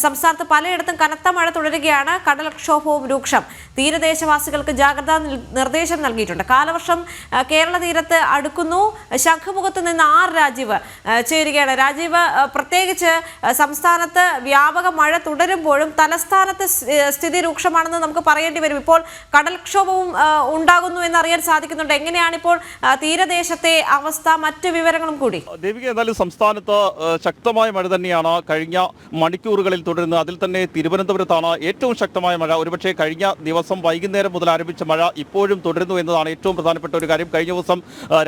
സംസ്ഥാനത്ത് പലയിടത്തും കനത്ത മഴ തുടരുകയാണ്. കടൽക്ഷോഭവും രൂക്ഷം. തീരദേശവാസികൾക്ക് ജാഗ്രതാ നിർദ്ദേശം നൽകിയിട്ടുണ്ട്. കാലവർഷം കേരള തീരത്ത് അടുക്കുന്നു. ശംഖുമുഖത്ത് നിന്ന് രാജീവ് ചേരുകയാണ്. രാജീവ്, പ്രത്യേകിച്ച് സംസ്ഥാനത്ത് വ്യാപക മഴ തുടരുമ്പോഴും തലസ്ഥാനത്ത് സ്ഥിതി രൂക്ഷമാണെന്ന് നമുക്ക് പറയേണ്ടി വരും. ഇപ്പോൾ കടൽക്ഷോഭവും ഉണ്ടാകുന്നു എന്നറിയാൻ സാധിക്കുന്നുണ്ട്. എങ്ങനെയാണ് ഇപ്പോൾ തീരദേശത്തെ അവസ്ഥ? മറ്റു വിവരങ്ങളും കൂടി. ദേവിക, എന്നാലും സംസ്ഥാനത്ത് ശക്തമായ മഴ തന്നെയാണ് കഴിഞ്ഞ മണിക്കൂറുകളിൽ തുടരുന്നത്. അതിൽ തന്നെ തിരുവനന്തപുരത്താണ് ഏറ്റവും ശക്തമായ മഴ. ഒരുപക്ഷെ കഴിഞ്ഞ ദിവസം വൈകുന്നേരം മുതൽ ആരംഭിച്ച മഴ ഇപ്പോഴും തുടരുന്നു എന്നതാണ് ഏറ്റവും പ്രധാനപ്പെട്ട ഒരു കാര്യം. കഴിഞ്ഞ ദിവസം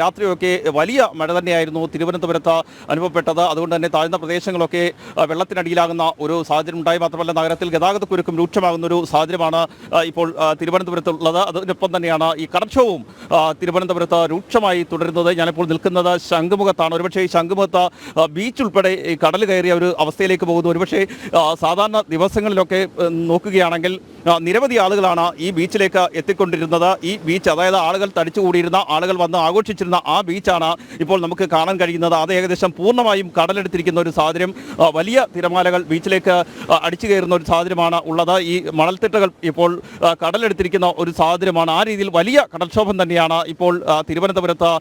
രാത്രിയൊക്കെ വലിയ മഴ തന്നെയായിരുന്നു തിരുവനന്തപുരത്ത് അനുഭവപ്പെട്ടത്. അതുകൊണ്ട് തന്നെ താഴ്ന്ന പ്രദേശങ്ങളൊക്കെ വെള്ളത്തിനടിയിലാകുന്ന ഒരു സാഹചര്യം ഉണ്ടായി. മാത്രമല്ല നഗരത്തിൽ ഗതാഗതക്കുരുക്കും രൂക്ഷമാകുന്ന ഒരു സാഹചര്യമാണ് ഇപ്പോൾ തിരുവനന്തപുരത്തുള്ളത്. അതിനൊപ്പം തന്നെയാണ് ഈ കടൽക്ഷോഭവും തിരുവനന്തപുരത്ത് രൂക്ഷമായി തുടരുന്നത്. ഞാനിപ്പോൾ നിൽക്കുന്നത് ശംഖുമുഖത്താണ്. ഒരുപക്ഷെ ഈ ശംഖുമുഖത്ത് ബീച്ച് ഉൾപ്പെടെ കടൽ കയറിയ ഒരു അവസ്ഥയിലേക്ക് പോകുന്നു. ഒരുപക്ഷെ സാധാരണ ദിവസങ്ങളിലൊക്കെ നോക്കുകയാണെങ്കിൽ നിരവധി ആളുകളാണ് ഈ ബീച്ചിലേക്ക് എത്തിക്കൊണ്ടിരുന്നത്. ഈ ബീച്ച്, അതായത് ആളുകൾ തടിച്ചുകൂടിയിരുന്ന, ആളുകൾ വന്ന് ആഘോഷിച്ചിരുന്ന ആ ബീച്ചാണ് ഇപ്പോൾ നമുക്ക് കാണാൻ കഴിയുന്നത്. അത് ഏകദേശം പൂർണ്ണമായും കടലെടുത്തിരിക്കുന്ന ഒരു സാഹചര്യം. വലിയ തിരമാലകൾ ബീച്ചിലേക്ക് അടിച്ചു കയറുന്ന ഒരു സാഹചര്യമാണ് ഉള്ളത്. ഈ മണൽത്തിട്ടകൾ ഇപ്പോൾ കടലെടുത്തിരിക്കുന്ന ഒരു സാഹചര്യമാണ്. ആ രീതിയിൽ വലിയ കടൽക്ഷോഭം തന്നെയാണ് ഇപ്പോൾ തിരുവനന്തപുരത്ത്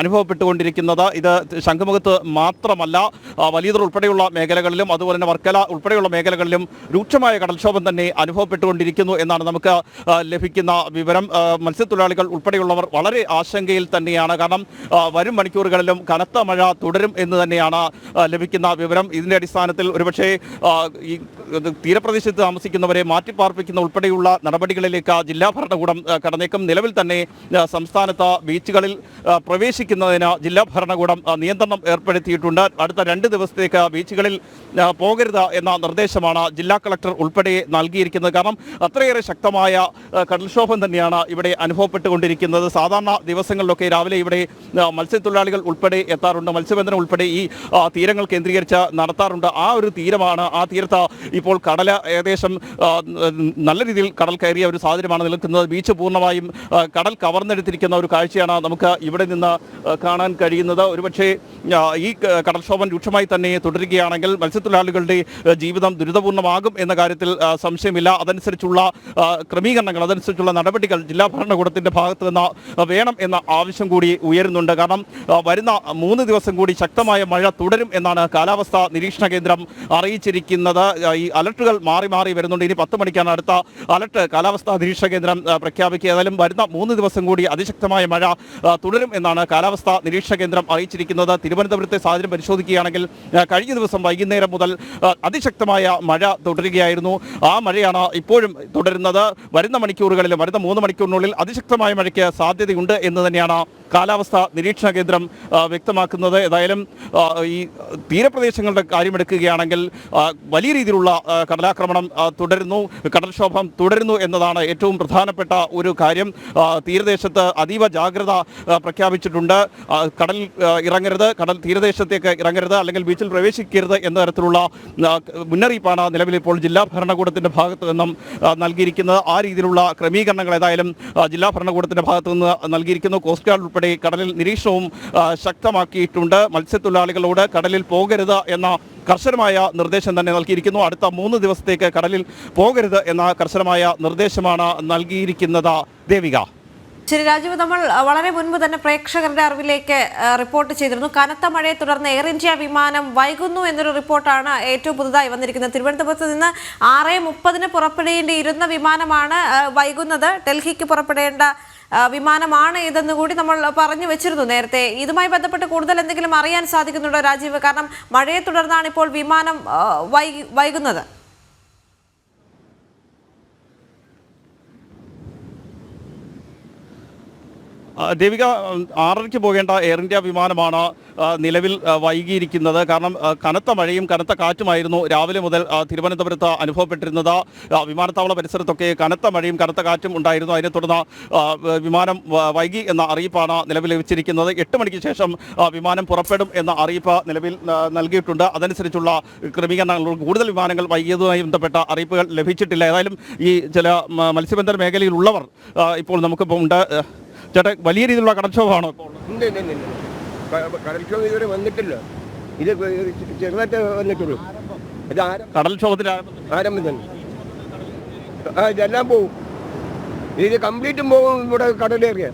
അനുഭവപ്പെട്ടുകൊണ്ടിരിക്കുന്നത്. ഇത് ശംഖുമുഖത്ത് മാത്രമല്ല, വലിയതൂർ ഉൾപ്പെടെയുള്ള മേഖലകളിലും അതുപോലെ തന്നെ വർക്കല ഉൾപ്പെടെയുള്ള മേഖലകളിലും രൂക്ഷമായ കടൽക്ഷോഭം തന്നെ അനുഭവപ്പെട്ടുകൊണ്ടിരിക്കുന്നു എന്നാണ് നമുക്ക് ലഭിക്കുന്ന വിവരം. മത്സ്യത്തൊഴിലാളികൾ ഉൾപ്പെടെയുള്ളവർ വളരെ ആശങ്കയിൽ തന്നെയാണ്. കാരണം വരും മണിക്കൂറുകളിലും കനത്ത മഴ തുടരും എന്ന് തന്നെയാണ് ലഭിക്കുന്ന വിവരം. ഇതിൻ്റെ അടിസ്ഥാനത്തിൽ ഒരുപക്ഷെ ഈ തീരപ്രദേശത്ത് താമസിക്കുന്നവരെ മാറ്റിപ്പാർപ്പിക്കുന്ന ഉൾപ്പെടെയുള്ള നടപടികളിലേക്ക് ജില്ലാ ഭരണകൂടം കടന്നേക്കും. നിലവിൽ തന്നെ സംസ്ഥാനത്ത് ബീച്ചുകളിൽ പ്രവേശിക്കുന്നതിന് ജില്ലാ ഭരണകൂടം നിയന്ത്രണം ഏർപ്പെടുത്തിയിട്ടുണ്ട്. അടുത്ത 2 ദിവസത്തേക്ക് ബീച്ചുകളിൽ പോകരുത് എന്ന നിർദ്ദേശമാണ് ജില്ലാ കളക്ടർ ഉൾപ്പെടെ നൽകിയിരിക്കുന്നത്. കാരണം അത്രയേറെ ശക്തമായ കടൽക്ഷോഭം തന്നെയാണ് ഇവിടെ അനുഭവപ്പെട്ടുകൊണ്ടിരിക്കുന്നത്. സാധാരണ ദിവസങ്ങളിലൊക്കെ രാവിലെ ഇവിടെ മത്സ്യത്തൊഴിലാളികൾ ഉൾപ്പെടെ എത്താറുണ്ട്. മത്സ്യബന്ധനം ഉൾപ്പെടെ ഈ തീരങ്ങൾ കേന്ദ്രീകരിച്ച് നടത്താറുണ്ട്. ആ ഒരു തീരമാണ്. ആ തീരത്ത് ഇപ്പോൾ കടൽ ഏകദേശം നല്ല രീതിയിൽ കടൽ കയറിയ ഒരു സാഹചര്യമാണ് നിൽക്കുന്നത്. ബീച്ച് പൂർണ്ണമായും കടൽ കവർന്നെടുത്തിരിക്കുന്ന ഒരു കാഴ്ചയാണ് നമുക്ക് ഇവിടെ നിന്ന് കാണാൻ കഴിയുന്നത്. ഒരുപക്ഷെ ഈ കടൽക്ഷോഭം രൂക്ഷമായി തന്നെ തുടരുകയാണെങ്കിൽ മത്സ്യത്തൊഴിലാളികളുടെ ജീവിതം ദുരിതപൂർണ്ണമാകും എന്ന കാര്യത്തിൽ സംശയമില്ല. അതനുസരിച്ചുള്ള ക്രമീകരണങ്ങൾ, അതനുസരിച്ചുള്ള നടപടികൾ ജില്ലാ ഭരണകൂടത്തിൻ്റെ ഭാഗത്ത് നിന്ന് വേണം എന്ന ആവശ്യം കൂടി ഉയരുന്നുണ്ട്. കാരണം വരുന്ന 3 ദിവസം കൂടി ശക്തമായ മഴ തുടരും എന്നാണ് കാലാവസ്ഥാ നിരീക്ഷണ കേന്ദ്രം അറിയിച്ചിരിക്കുന്നത്. ഈ അലർട്ടുകൾ മാറി മാറി വരുന്നുണ്ട്. ഇനി 10 മണിക്കാണ് അടുത്ത അലർട്ട് കാലാവസ്ഥാ നിരീക്ഷണ കേന്ദ്രം പ്രഖ്യാപിക്കുക. ഏതായാലും വരുന്ന 3 ദിവസം കൂടി അതിശക്തമായ മഴ തുടരും എന്നാണ് കാലാവസ്ഥാ നിരീക്ഷണ കേന്ദ്രം അറിയിച്ചിരിക്കുന്നത്. തിരുവനന്തപുരത്തെ സാഹചര്യം പരിശോധിക്കുകയാണെങ്കിൽ കഴിഞ്ഞ ദിവസം വൈകുന്നേരം മുതൽ അതിശക്തമായ മഴ തുടരുകയായിരുന്നു. ആ മഴയാണ് ഇപ്പോഴും തുടരുന്നത്. വരുന്ന മണിക്കൂറുകളിലും വരുന്ന 3 മണിക്കൂറിനുള്ളിൽ അതിശക്തമായ മഴയ്ക്ക് സാധ്യതയുണ്ട് എന്ന് തന്നെയാണ് കാലാവസ്ഥാ നിരീക്ഷണ കേന്ദ്രം വ്യക്തമാക്കുന്നത്. ഏതായാലും ഈ തീരപ്രദേശങ്ങളുടെ കാര്യമെടുക്കുകയാണെങ്കിൽ വലിയ രീതിയിലുള്ള കടലാക്രമണം തുടരുന്നു, കടൽക്ഷോഭം തുടരുന്നു എന്നതാണ് ഏറ്റവും പ്രധാനപ്പെട്ട ഒരു കാര്യം. തീരദേശത്ത് അതീവ ജാഗ്രത പ്രഖ്യാപിച്ചിട്ടുണ്ട്. കടൽ ഇറങ്ങരുത്, കടൽ തീരദേശത്തേക്ക് ഇറങ്ങരുത്, അല്ലെങ്കിൽ ബീച്ചിൽ പ്രവേശിക്കരുത് എന്ന തരത്തിലുള്ള മുന്നറിയിപ്പാണ് നിലവിൽ ഇപ്പോൾ ജില്ലാ ഭരണകൂടത്തിൻ്റെ ഭാഗത്ത് നിന്നും നൽകിയിരിക്കുന്നത്. ആ രീതിയിലുള്ള ക്രമീകരണങ്ങൾ ഏതായാലും ജില്ലാ ഭരണകൂടത്തിൻ്റെ ഭാഗത്ത് നിന്ന് നൽകിയിരിക്കുന്നു. കോസ്റ്റ് ഗാർഡ് ഉൾപ്പെടെ കടലിൽ നിരീക്ഷണവും ശക്തമാക്കിയിട്ടുണ്ട്. മത്സ്യത്തൊഴിലാളികളോട് കടലിൽ പോകരുത് എന്ന കർശനമായ നിർദ്ദേശം തന്നെ നൽകിയിരിക്കുന്നു. അടുത്ത 3 ദിവസത്തേക്ക് കടലിൽ പോകരുത് എന്ന കർശനമായ നിർദ്ദേശമാണ് നൽകിയിരിക്കുന്നത്. ദേവിക. ശരി രാജീവ്, നമ്മൾ വളരെ മുൻപ് തന്നെ പ്രേക്ഷകരുടെ അറിവിലേക്ക് റിപ്പോർട്ട് ചെയ്തിരുന്നു. കനത്ത മഴയെ തുടർന്ന് എയർ ഇന്ത്യ വിമാനം വൈകുന്നു എന്നൊരു റിപ്പോർട്ടാണ് ഏറ്റവും പുതുതായി വന്നിരിക്കുന്നത്. തിരുവനന്തപുരത്ത് നിന്ന് 6:30 പുറപ്പെടേണ്ടിയിരുന്ന വിമാനമാണ് വൈകുന്നത്. ഡൽഹിക്ക് പുറപ്പെടേണ്ട വിമാനമാണ് ഇതെന്ന് കൂടി നമ്മൾ പറഞ്ഞു വെച്ചിരുന്നു നേരത്തെ. ഇതുമായി ബന്ധപ്പെട്ട് കൂടുതൽ എന്തെങ്കിലും അറിയാൻ സാധിക്കുന്നുണ്ടോ രാജീവ്? കാരണം മഴയെ തുടർന്നാണ് ഇപ്പോൾ വിമാനം വൈകുന്നത്. ദേവിക, 6:30 പോകേണ്ട എയർ ഇന്ത്യ വിമാനമാണ് നിലവിൽ വൈകിയിരിക്കുന്നത്. കാരണം കനത്ത മഴയും കനത്ത കാറ്റുമായിരുന്നു രാവിലെ മുതൽ തിരുവനന്തപുരത്ത് അനുഭവപ്പെട്ടിരുന്നത്. വിമാനത്താവള പരിസരത്തൊക്കെ കനത്ത മഴയും കനത്ത കാറ്റും ഉണ്ടായിരുന്നു. അതിനെ തുടർന്ന് വിമാനം വൈകി എന്ന അറിയിപ്പാണ് നിലവിൽ ലഭിച്ചിരിക്കുന്നത്. 8 മണിക്ക് ശേഷം വിമാനം പുറപ്പെടും എന്ന അറിയിപ്പ് നിലവിൽ നൽകിയിട്ടുണ്ട്. അതനുസരിച്ചുള്ള ക്രമീകരണങ്ങൾ, കൂടുതൽ വിമാനങ്ങൾ വൈകിയതുമായി ബന്ധപ്പെട്ട അറിയിപ്പുകൾ ലഭിച്ചിട്ടില്ല. ഏതായാലും ഈ ചില മത്സ്യബന്ധന മേഖലയിലുള്ളവർ ഇപ്പോൾ നമുക്കിപ്പോൾ ഉണ്ട്. ചേട്ടാ, വലിയ രീതിയിലുള്ള കടൽക്ഷോഭമാണോ ഇപ്പോൾ? കടൽക്ഷോഭം ഇതുവരെ വന്നിട്ടില്ല. ഇത് ചെറുതായിട്ട് വന്നിട്ടുള്ളൂ. ഇത് കടൽക്ഷോഭത്തിന് ആരംഭം തന്നെ. ഇതെല്ലാം പോവും. ഇത് കംപ്ലീറ്റും പോവും. ഇവിടെ കടലേറിയ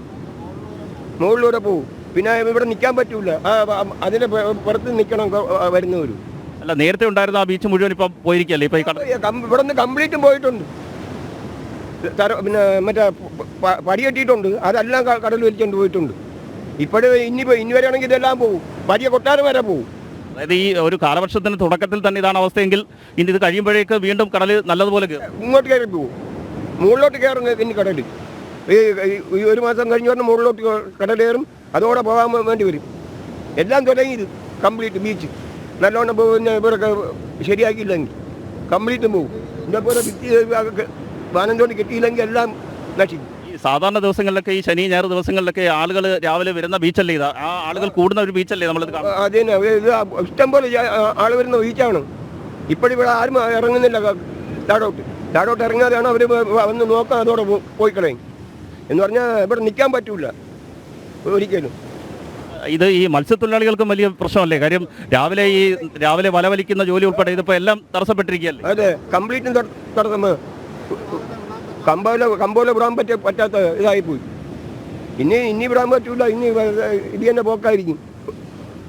മുകളിലൂടെ പോവും. പിന്നെ ഇവിടെ നിൽക്കാൻ പറ്റൂല. അതിന് പുറത്ത് നിൽക്കണം വരുന്നവരും. അല്ല, നേരത്തെ ഉണ്ടായിരുന്ന ആ ബീച്ച് മുഴുവൻ ഇപ്പം പോയിരിക്കല്ലേ? ഇപ്പം ഇവിടെ നിന്ന് കംപ്ലീറ്റും പോയിട്ടുണ്ട്. പിന്നെ മറ്റേ പടി കെട്ടിയിട്ടുണ്ട്. അതെല്ലാം കടൽ വലിച്ചുകൊണ്ട് പോയിട്ടുണ്ട്. ഇനി വരെയാണെങ്കിൽ ഇതെല്ലാം പോകും. വലിയ കൊട്ടാരം വരെ പോകും. അതായത് ഈ ഒരു കാലവർഷത്തിന് തുടക്കത്തിൽ തന്നെ ഇതാണ് അവസ്ഥയെങ്കിൽ ഇനി ഇത് കഴിയുമ്പോഴേക്ക് വീണ്ടും കടൽ നല്ലതുപോലെ ഇങ്ങോട്ട് കയറി പോകും. മുകളിലോട്ട് കയറും. ഇനി കടൽ ഈ ഒരു മാസം കഴിഞ്ഞ് പറഞ്ഞാൽ മുകളിലോട്ട് കടൽ കയറും. അതോടെ പോകാൻ വേണ്ടി വരും. എല്ലാം തുടങ്ങിയത് കംപ്ലീറ്റ് ബീച്ച് നല്ലോണം പോകുന്ന ഇവരൊക്കെ ശരിയാക്കിയില്ലെങ്കിൽ കംപ്ലീറ്റും പോകും. ഇതേപോലെ വാനന്തോണ്ടി കിട്ടിയില്ലെങ്കിൽ എല്ലാം നശിക്കും. ഈ സാധാരണ ദിവസങ്ങളിലൊക്കെ ഈ ശനി ഞായർ ദിവസങ്ങളിലൊക്കെ ആളുകൾ രാവിലെ വരുന്ന ബീച്ചല്ലേ ഇത്? ആ ആളുകൾ കൂടുന്ന ഒരു ബീച്ചല്ലേ നമ്മളിത് കാണുന്നത്? അതിന് ഇത് ഇഷ്ടംപോലെ ആൾ വരുന്ന ബീച്ചാണ്. ഇപ്പോഴിവിടെ ആരും ഇറങ്ങുന്നില്ല. താഴോട്ട് ഇറങ്ങാതെയാണ് അവർ വന്ന് നോക്കാൻ. അതോടെ പോയി കളയും എന്ന് പറഞ്ഞാൽ ഇവിടെ നിൽക്കാൻ പറ്റൂല ഒരിക്കലും. ഇത് ഈ മത്സ്യത്തൊഴിലാളികൾക്കും വലിയ പ്രശ്നമല്ലേ? കാര്യം രാവിലെ വല വലിക്കുന്ന ജോലി ഉൾപ്പെടെ ഇതിപ്പോൾ എല്ലാം തടസ്സപ്പെട്ടിരിക്കുകയല്ലേ? അതെ, കംപ്ലീറ്റും തടസ്സം. കമ്പോല വിടാൻ പറ്റാത്ത ഇതായിപ്പോയി. ഇനി വിടാൻ പറ്റൂല. ഇനി ഇത് തന്നെ പോക്കായിരിക്കും.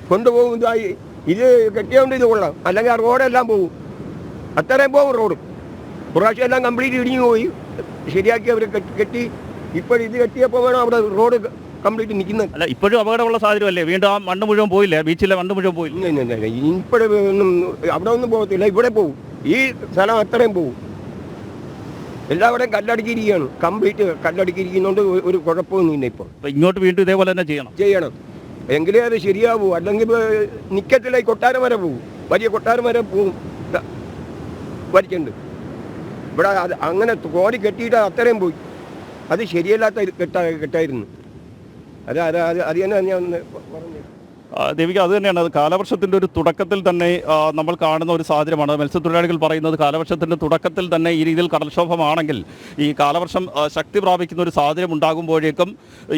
കൊണ്ടുപോകും. ഇതായി ഇത് കെട്ടിയോണ്ട് ഇത് കൊള്ളാം. അല്ലെങ്കിൽ ആ റോഡെല്ലാം പോകും. അത്രയും പോകും റോഡ്. പ്രാവശ്യം എല്ലാം കംപ്ലീറ്റ് ഇടിഞ്ഞു പോയി. ശരിയാക്കി അവർ കെട്ടി. ഇപ്പോഴിത് കെട്ടിയപ്പോൾ വേണം അവിടെ റോഡ് കംപ്ലീറ്റ് നിൽക്കുന്നത്. അല്ല, ഇപ്പോഴും അപകടമുള്ള സാഹചര്യമല്ലേ? വീണ്ടും ആ മണ്ണ് മുഴുവൻ പോയില്ലേ? ബീച്ചിലെ മണ്ണ് മുഴുവൻ പോയില്ല. ഇപ്പോഴൊന്നും അവിടെ ഒന്നും പോകത്തില്ല. ഇവിടെ പോകും. ഈ സ്ഥലം അത്രയും പോകും. എല്ലാവരുടെയും കല്ലടുക്കിയിരിക്കുകയാണ്. കംപ്ലീറ്റ് കല്ലടുക്കിയിരിക്കുന്നതുകൊണ്ട് ഒരു കുഴപ്പമൊന്നുമില്ല. ഇപ്പോൾ ഇങ്ങോട്ട് വീണ്ടും ഇതേപോലെ തന്നെ ചെയ്യണം. എങ്കിലേ അത് ശരിയാവൂ. അല്ലെങ്കിൽ നിൽക്കത്തില്ല. ഈ കൊട്ടാരം വരെ പോകും. വലിയ കൊട്ടാരം വരെ പോകും. വലിക്കുന്നുണ്ട് ഇവിടെ. അങ്ങനെ കോടി കെട്ടിയിട്ട് അത്രയും പോയി. അത് ശരിയല്ലാത്ത കെട്ടായിരുന്നു. അത് തന്നെ ഞാൻ പറഞ്ഞു. ദേവിക, അത് തന്നെയാണ്. അത് കാലവർഷത്തിൻ്റെ ഒരു തുടക്കത്തിൽ തന്നെ നമ്മൾ കാണുന്ന ഒരു സാഹചര്യമാണ്. മത്സ്യത്തൊഴിലാളികൾ പറയുന്നത് കാലവർഷത്തിൻ്റെ തുടക്കത്തിൽ തന്നെ ഈ രീതിയിൽ കടൽക്ഷോഭമാണെങ്കിൽ ഈ കാലവർഷം ശക്തി പ്രാപിക്കുന്ന ഒരു സാഹചര്യം ഉണ്ടാകുമ്പോഴേക്കും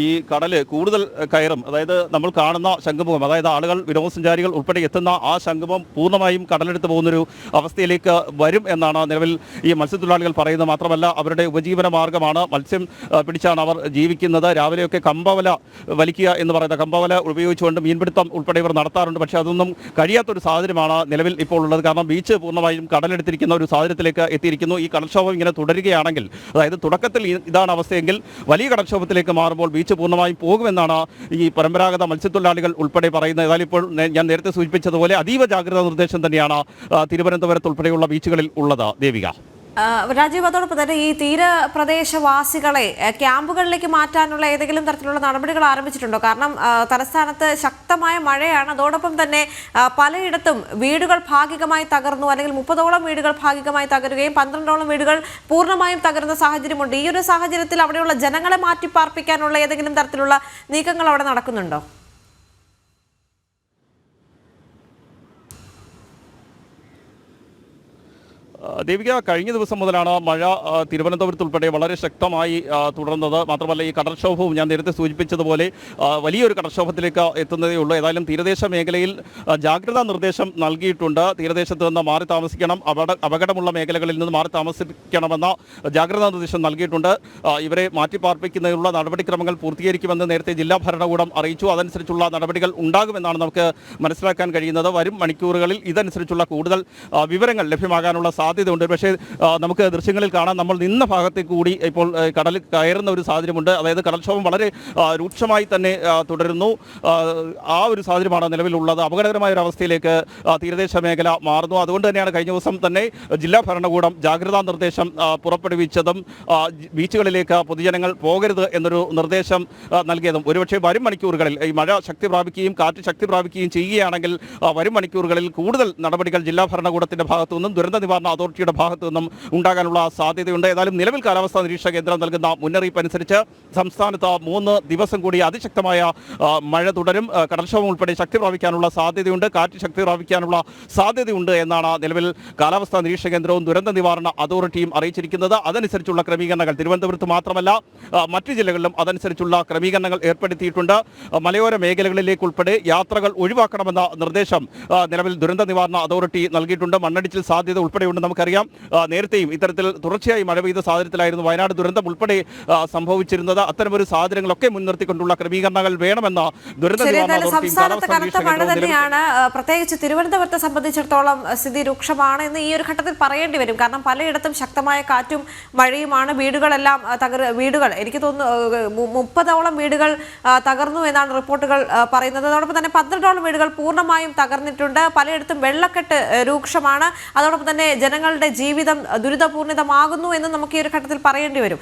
ഈ കടൽ കൂടുതൽ കയറും. അതായത് നമ്മൾ കാണുന്ന ശംഖുമുഖം, അതായത് ആളുകൾ വിനോദസഞ്ചാരികൾ ഉൾപ്പെടെ എത്തുന്ന ആ ശംഖുമുഖം പൂർണ്ണമായും കടലെടുത്ത് പോകുന്നൊരു അവസ്ഥയിലേക്ക് വരും എന്നാണ് നിലവിൽ ഈ മത്സ്യത്തൊഴിലാളികൾ പറയുന്നത്. മാത്രമല്ല, അവരുടെ ഉപജീവന മാർഗ്ഗമാണ് മത്സ്യം പിടിച്ചാണ് അവർ ജീവിക്കുന്നത്. രാവിലെയൊക്കെ കമ്പവല വലിക്കുക എന്ന് പറയുന്നത്, കമ്പവല ഉപയോഗിച്ചുകൊണ്ട് മീൻപിടുത്തം ഉൾപ്പെടെ ഇവർ നടത്താറുണ്ട്. പക്ഷേ അതൊന്നും കഴിയാത്തൊരു സാഹചര്യമാണ് നിലവിൽ ഇപ്പോൾ ഉള്ളത്. കാരണം ബീച്ച് പൂർണ്ണമായും കടലെടുത്തിരിക്കുന്ന ഒരു സാഹചര്യത്തിലേക്ക് എത്തിയിരിക്കുന്നു. ഈ കടൽക്ഷോഭം ഇങ്ങനെ തുടരുകയാണെങ്കിൽ, അതായത് തുടക്കത്തിൽ ഇതാണ് അവസ്ഥയെങ്കിൽ വലിയ കടൽക്ഷോഭത്തിലേക്ക് മാറുമ്പോൾ ബീച്ച് പൂർണ്ണമായും പോകുമെന്നാണ് ഈ പരമ്പരാഗത മത്സ്യത്തൊഴിലാളികൾ ഉൾപ്പെടെ പറയുന്നത്. ഏതായാലും ഇപ്പോൾ ഞാൻ നേരത്തെ സൂചിപ്പിച്ചതുപോലെ അതീവ ജാഗ്രതാ നിർദ്ദേശം തന്നെയാണ് തിരുവനന്തപുരത്ത് ഉൾപ്പെടെയുള്ള ബീച്ചുകളിൽ ഉള്ളത്. ദേവിക, രാജീവ്, അതോടൊപ്പം തന്നെ ഈ തീരപ്രദേശവാസികളെ ക്യാമ്പുകളിലേക്ക് മാറ്റാനുള്ള ഏതെങ്കിലും തരത്തിലുള്ള നടപടികൾ ആരംഭിച്ചിട്ടുണ്ടോ? കാരണം തലസ്ഥാനത്ത് ശക്തമായ മഴയാണ്. അതോടൊപ്പം തന്നെ പലയിടത്തും വീടുകൾ ഭാഗികമായി തകർന്നു. അല്ലെങ്കിൽ 30ഓളം വീടുകൾ ഭാഗികമായി തകരുകയും 12ഓളം വീടുകൾ പൂർണ്ണമായും തകരുന്ന സാഹചര്യമുണ്ട്. ഈ ഒരു സാഹചര്യത്തിൽ അവിടെയുള്ള ജനങ്ങളെ മാറ്റിപ്പാർപ്പിക്കാനുള്ള ഏതെങ്കിലും തരത്തിലുള്ള നീക്കങ്ങൾ അവിടെ നടക്കുന്നുണ്ടോ? ദേവിക, കഴിഞ്ഞ ദിവസം മുതലാണ് മഴ തിരുവനന്തപുരത്ത് ഉൾപ്പെടെ വളരെ ശക്തമായി തുടർന്നത്. മാത്രമല്ല, ഈ കടൽക്ഷോഭവും ഞാൻ നേരത്തെ സൂചിപ്പിച്ചതുപോലെ വലിയൊരു കടൽക്ഷോഭത്തിലേക്ക് എത്തുന്നതേ ഉള്ളൂ. ഏതായാലും തീരദേശ മേഖലയിൽ ജാഗ്രതാ നിർദ്ദേശം നൽകിയിട്ടുണ്ട്. തീരദേശത്ത് നിന്ന് മാറി താമസിക്കണം, അപകടമുള്ള മേഖലകളിൽ നിന്ന് മാറി താമസിക്കണമെന്ന ജാഗ്രതാ നിർദ്ദേശം നൽകിയിട്ടുണ്ട്. ഇവരെ മാറ്റിപ്പാർപ്പിക്കുന്നതിനുള്ള നടപടിക്രമങ്ങൾ പൂർത്തീകരിക്കുമെന്ന് നേരത്തെ ജില്ലാ ഭരണകൂടം അറിയിച്ചു. അതനുസരിച്ചുള്ള നടപടികൾ ഉണ്ടാകുമെന്നാണ് നമുക്ക് മനസ്സിലാക്കാൻ കഴിയുന്നത്. വരും മണിക്കൂറുകളിൽ ഇതനുസരിച്ചുള്ള കൂടുതൽ വിവരങ്ങൾ ലഭ്യമാകാനുള്ള സാധ്യതയുണ്ട്. പക്ഷേ നമുക്ക് ദൃശ്യങ്ങളിൽ കാണാം, നമ്മൾ നിന്ന ഭാഗത്തേക്ക് കൂടി ഇപ്പോൾ കടൽ കയറുന്ന ഒരു സാഹചര്യമുണ്ട്. അതായത് കടൽക്ഷോഭം വളരെ രൂക്ഷമായി തന്നെ തുടരുന്നു. ആ ഒരു സാഹചര്യമാണ് നിലവിലുള്ളത്. അപകടകരമായ ഒരു അവസ്ഥയിലേക്ക് തീരദേശ മേഖല മാറുന്നു. അതുകൊണ്ട് തന്നെയാണ് കഴിഞ്ഞ ദിവസം തന്നെ ജില്ലാ ഭരണകൂടം ജാഗ്രതാ നിർദ്ദേശം പുറപ്പെടുവിച്ചതും ബീച്ചുകളിലേക്ക് പൊതുജനങ്ങൾ പോകരുത് എന്നൊരു നിർദ്ദേശം നൽകിയതും. ഒരുപക്ഷെ വരും മണിക്കൂറുകളിൽ ഈ മഴ ശക്തി പ്രാപിക്കുകയും കാറ്റ് ശക്തി പ്രാപിക്കുകയും ചെയ്യുകയാണെങ്കിൽ വരും മണിക്കൂറുകളിൽ കൂടുതൽ നടപടികൾ ജില്ലാ ഭരണകൂടത്തിൻ്റെ ഭാഗത്തു നിന്നും ദുരന്ത നിവാരണ അതോറിറ്റിയുടെ ഭാഗത്തു നിന്നും ഉണ്ടാകാനുള്ള സാധ്യതയുണ്ട്. ഏതായാലും നിലവിൽ കാലാവസ്ഥാ നിരീക്ഷണ കേന്ദ്രം നൽകുന്ന മുന്നറിയിപ്പ് അനുസരിച്ച് സംസ്ഥാനത്ത് 3 ദിവസം കൂടി അതിശക്തമായ മഴ തുടരും. കടൽക്ഷോഭം ഉൾപ്പെടെ ശക്തി പ്രാപിക്കാനുള്ള സാധ്യതയുണ്ട്, കാറ്റ് ശക്തി പ്രാപിക്കാനുള്ള സാധ്യതയുണ്ട് എന്നാണ് നിലവിൽ കാലാവസ്ഥാ നിരീക്ഷണ കേന്ദ്രവും ദുരന്ത നിവാരണ അതോറിറ്റിയും അറിയിച്ചിരിക്കുന്നത്. അതനുസരിച്ചുള്ള ക്രമീകരണങ്ങൾ തിരുവനന്തപുരത്ത് മാത്രമല്ല മറ്റു ജില്ലകളിലും അതനുസരിച്ചുള്ള ക്രമീകരണങ്ങൾ ഏർപ്പെടുത്തിയിട്ടുണ്ട്. മലയോര മേഖലകളിലേക്ക് ഉൾപ്പെടെ യാത്രകൾ ഒഴിവാക്കണമെന്ന നിർദ്ദേശം നിലവിൽ ദുരന്ത നിവാരണ അതോറിറ്റി നൽകിയിട്ടുണ്ട്. മണ്ണടിച്ചിൽ സാധ്യത ഉൾപ്പെടെയുണ്ട്. നമുക്കറിയാം നേരത്തെയും ഇത്തരത്തിൽ തുടർച്ചയായി മഴ പെയ്ത സാഹചര്യത്തിലായിരുന്നു വയനാട് ദുരന്തം ഉൾപ്പെടെ സംഭവിച്ചിരുന്നത്. അത്തരമൊരു സാഹചര്യങ്ങളൊക്കെ മുൻനിർത്തിക്കൊണ്ടുള്ള ക്രമീകരണങ്ങൾ വേണമെന്ന് ദുരന്ത നിവാരണ സംസ്ഥാനത്ത് കനത്ത മഴ തന്നെയാണ്. പ്രത്യേകിച്ച് തിരുവനന്തപുരത്തെ സംബന്ധിച്ചിടത്തോളം സ്ഥിതി രൂക്ഷമാണ് എന്ന് ഈ ഒരു ഘട്ടത്തിൽ പറയേണ്ടി വരും. കാരണം പലയിടത്തും ശക്തമായ കാറ്റും മഴയുമാണ്. വീടുകളെല്ലാം വീടുകൾ എനിക്ക് തോന്നുന്നു 30ഓളം വീടുകൾ തകർന്നു എന്നാണ് റിപ്പോർട്ടുകൾ പറയുന്നത്. അതോടൊപ്പം തന്നെ 12ഓളം വീടുകൾ പൂർണ്ണമായും തകർന്നിട്ടുണ്ട്. പലയിടത്തും വെള്ളക്കെട്ട് രൂക്ഷമാണ്. അതോടൊപ്പം തന്നെ ജനങ്ങളുടെ ജീവിതം ദുരിതപൂർണിതമാകുന്നു എന്ന് നമുക്ക് ഈ ഒരു ഘട്ടത്തിൽ പറയേണ്ടി വരും.